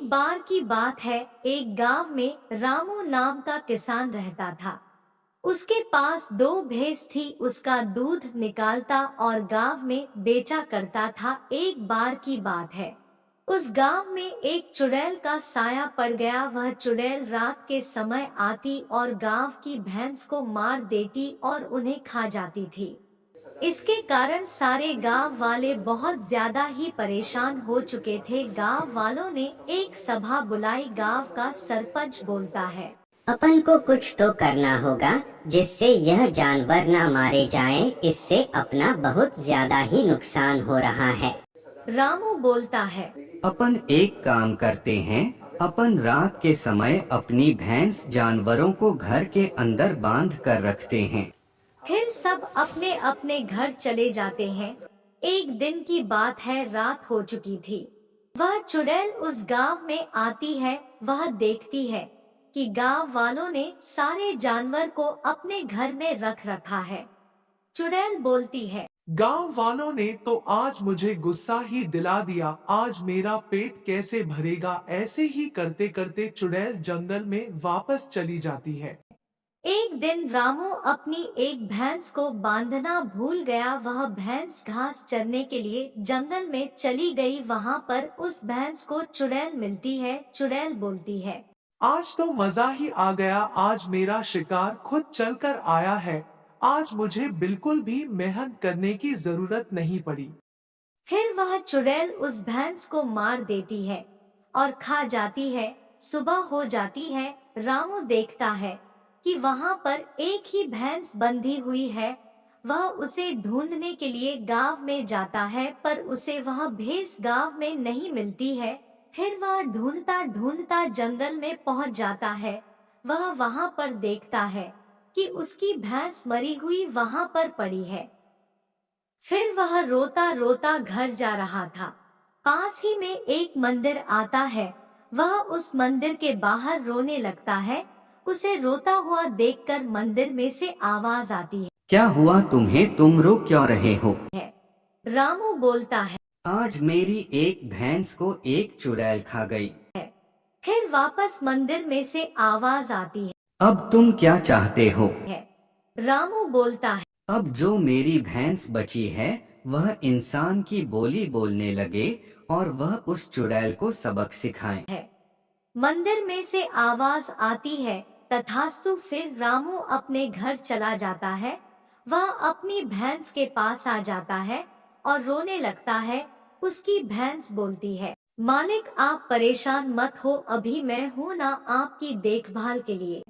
बार की बात है, एक गांव में रामू नाम का किसान रहता था। उसके पास दो भैंस थी, उसका दूध निकालता और गांव में बेचा करता था। एक बार की बात है, उस गांव में एक चुड़ैल का साया पड़ गया। वह चुड़ैल रात के समय आती और गांव की भैंस को मार देती और उन्हें खा जाती थी। इसके कारण सारे गांव वाले बहुत ज्यादा ही परेशान हो चुके थे। गांव वालों ने एक सभा बुलाई। गांव का सरपंच बोलता है, अपन को कुछ तो करना होगा जिससे यह जानवर ना मारे जाएं। इससे अपना बहुत ज्यादा ही नुकसान हो रहा है। रामू बोलता है, अपन एक काम करते हैं, अपन रात के समय अपनी भैंस जानवरों को घर के अंदर बांध कर रखते हैं। फिर सब अपने अपने घर चले जाते हैं। एक दिन की बात है, रात हो चुकी थी। वह चुड़ैल उस गांव में आती है। वह देखती है कि गांव वालों ने सारे जानवर को अपने घर में रख रखा है। चुड़ैल बोलती है, गांव वालों ने तो आज मुझे गुस्सा ही दिला दिया। आज मेरा पेट कैसे भरेगा। ऐसे ही करते करते चुड़ैल जंगल में वापस चली जाती है। एक दिन रामू अपनी एक भैंस को बांधना भूल गया। वह भैंस घास चरने के लिए जंगल में चली गई। वहाँ पर उस भैंस को चुड़ैल मिलती है। चुड़ैल बोलती है, आज तो मजा ही आ गया। आज मेरा शिकार खुद चलकर आया है। आज मुझे बिल्कुल भी मेहनत करने की जरूरत नहीं पड़ी। फिर वह चुड़ैल उस भैंस को मार देती है और खा जाती है। सुबह हो जाती है। रामू देखता है कि वहाँ पर एक ही भैंस बंधी हुई है। वह उसे ढूंढने के लिए गांव में जाता है, पर उसे वह भैंस गांव में नहीं मिलती है। फिर वह ढूंढता ढूंढता जंगल में पहुंच जाता है। वह वहाँ पर देखता है कि उसकी भैंस मरी हुई वहाँ पर पड़ी है। फिर वह रोता रोता घर जा रहा था। पास ही में एक मंदिर आता है। वह उस मंदिर के बाहर रोने लगता है। उसे रोता हुआ देखकर मंदिर में से आवाज आती क्या हुआ तुम्हें, तुम रो क्यों रहे हो? है। रामू बोलता है, आज मेरी एक भैंस को एक चुड़ैल खा गई। फिर वापस मंदिर में से आवाज आती अब तुम क्या चाहते हो? है। रामू बोलता है, अब जो मेरी भैंस बची है वह इंसान की बोली बोलने लगे और वह उस चुड़ैल को सबक सिखाए। मंदिर में से आवाज आती है, तथास्तु। फिर रामू अपने घर चला जाता है। वह अपनी भैंस के पास आ जाता है और रोने लगता है। उसकी भैंस बोलती है, मालिक आप परेशान मत हो, अभी मैं हूँ ना आपकी देखभाल के लिए।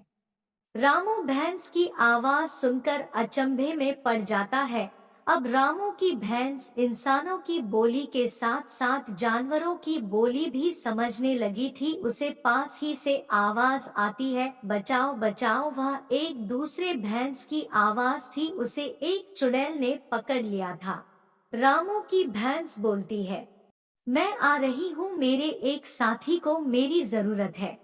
रामू भैंस की आवाज सुनकर अचंभे में पड़ जाता है। अब रामू की भैंस इंसानों की बोली के साथ साथ जानवरों की बोली भी समझने लगी थी। उसे पास ही से आवाज आती है, बचाओ बचाओ। वह एक दूसरे भैंस की आवाज थी। उसे एक चुड़ैल ने पकड़ लिया था। रामू की भैंस बोलती है, मैं आ रही हूँ, मेरे एक साथी को मेरी जरूरत है।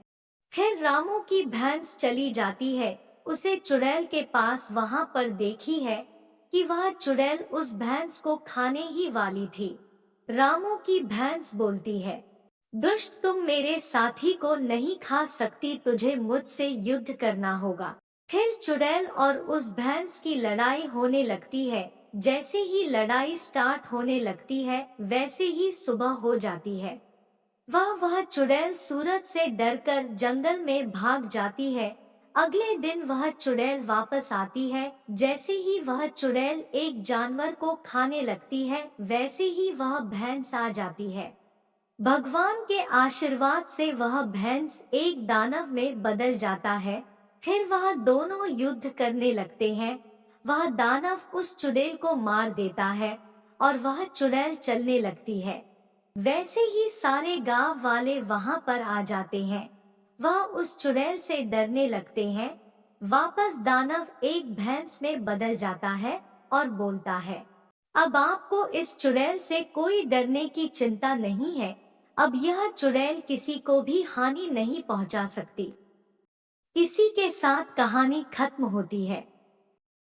फिर रामू की भैंस चली जाती है। उसे चुड़ैल के पास वहाँ पर देखी है कि वह चुड़ैल उस भैंस को खाने ही वाली थी। रामू की भैंस बोलती है, दुष्ट, तुम मेरे साथी को नहीं खा सकती, तुझे मुझसे युद्ध करना होगा। फिर चुड़ैल और उस भैंस की लड़ाई होने लगती है। जैसे ही लड़ाई स्टार्ट होने लगती है, वैसे ही सुबह हो जाती है। वह चुड़ैल सूरज से डरकर जंगल में भाग जाती है। अगले दिन वह चुड़ैल वापस आती है। जैसे ही वह चुड़ैल एक जानवर को खाने लगती है, वैसे ही वह भैंस आ जाती है। भगवान के आशीर्वाद से वह भैंस एक दानव में बदल जाता है। फिर वह दोनों युद्ध करने लगते हैं। वह दानव उस चुड़ैल को मार देता है और वह चुड़ैल चलने लगती है। वैसे ही सारे गांव वाले वहां पर आ जाते हैं। वह उस चुड़ैल से डरने लगते हैं। वापस दानव एक भैंस में बदल जाता है और बोलता है, अब आपको इस चुड़ैल से कोई डरने की चिंता नहीं है। अब यह चुड़ैल किसी को भी हानि नहीं पहुंचा सकती। इसी के साथ कहानी खत्म होती है।